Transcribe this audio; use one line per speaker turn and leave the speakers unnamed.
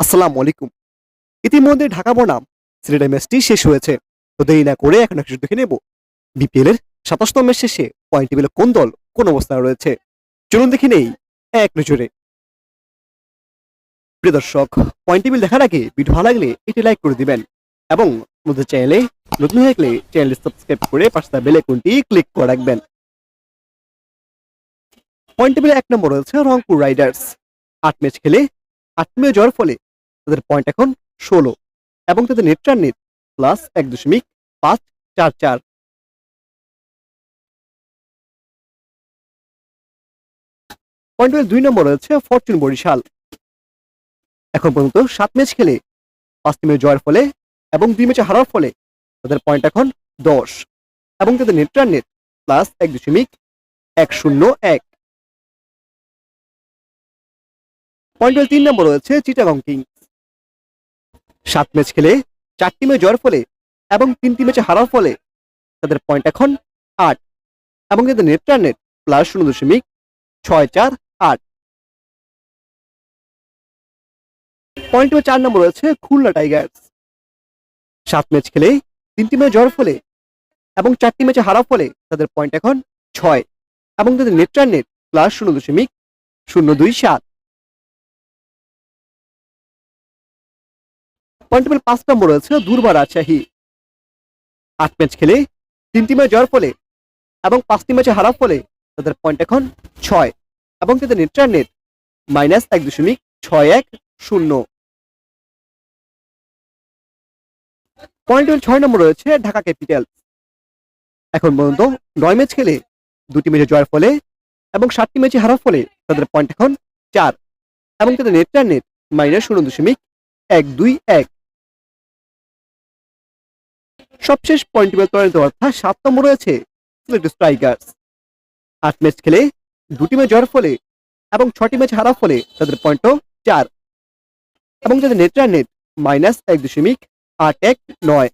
আসসালামু আলাইকুম। ইতিমধ্যে ঢাকা বনাম সিলেটের ম্যাচটি শেষ হয়েছে। তো দেরি না করে এখন একটু দেখে নেব বিপিএল এর ২৭তম ম্যাচ শেষে পয়েন্ট টেবিলে কোন দল কোন অবস্থানে রয়েছে। চলুন দেখে নেই এক নজরে। প্রিয় দর্শক, পয়েন্ট টেবিল দেখার আগে ভিডিও ভালো লাগলে এটি লাইক করে দিবেন এবং আমাদের চ্যানেলে নতুন হয়ে গেলে চ্যানেলটি সাবস্ক্রাইব করে পাশে থাকা বেল আইকনটি ক্লিক করে রাখবেন। পয়েন্ট টেবিলে ১ নম্বর রয়েছে রংপুর রাইডার্স। ৮ ম্যাচ খেলে ৮ ম্যাচ জয়ের ফলে তাদের পয়েন্ট এখন ১৬ এবং তাদের net run net plus ১.৫৪৪। Point table ২ নম্বর রয়েছে ফরচুন বরিশাল। এখন পর্যন্ত ৭ ম্যাচ খেলে ৫টি ম্যাচ জয়ের ফলে এবং ২ ম্যাচে হারার ফলে তাদের পয়েন্ট এখন ১০ এবং তাদের net run net plus ১.১০১। Point table ৩ নম্বর রয়েছে চিটাগং কিংস। ৭ ম্যাচ খেলে ৪টি ম্যাচ জয়ের ফলে এবং ৩টি ম্যাচে হারার ফলে তাদের পয়েন্ট এখন ৮ এবং তাদের net run net plus ০.৬৪৮। Point table ৪ নম্বর রয়েছে খুলনা টাইগার্স। ৭ ম্যাচ খেলে ৩টি ম্যাচ জয়ের ফলে এবং ৪টি ম্যাচে হারার ফলে তাদের পয়েন্ট এখন ৬ এবং তাদের net run net plus ০.০২৭। Point table ৫ নম্বর রয়েছে দুর্বার রাজশাহী। ৮ ম্যাচ খেলে ৩টি ম্যাচ জয়ের ফলে এবং ৫টি ম্যাচে হারার ফলে তাদের পয়েন্ট এখন ৬ এবং তাদের net run net -১.৬১০। Point table ৬ নম্বর রয়েছে ঢাকা ক্যাপিটালস। এখন পর্যন্ত ৯ ম্যাচ খেলে ২টি ম্যাচে জয়ের ফলে এবং ৭টি ম্যাচে হারার ফলে তাদের পয়েন্ট এখন ৪ এবং তাদের নেট রান নেট -০.১২১। সবশেষ পয়েন্ট টেবিল ত্বরান্বিত অর্থাৎ ৭ নম্বর রয়েছে সিলেট স্ট্রাইকার্স। ৮ ম্যাচ খেলে ২টি ম্যাচ জয়ের ফলে এবং ৬টি ম্যাচ হারার ফলে তাদের পয়েন্টও ৪ এবং তাদের নেট রান নেট -১.৮১৯।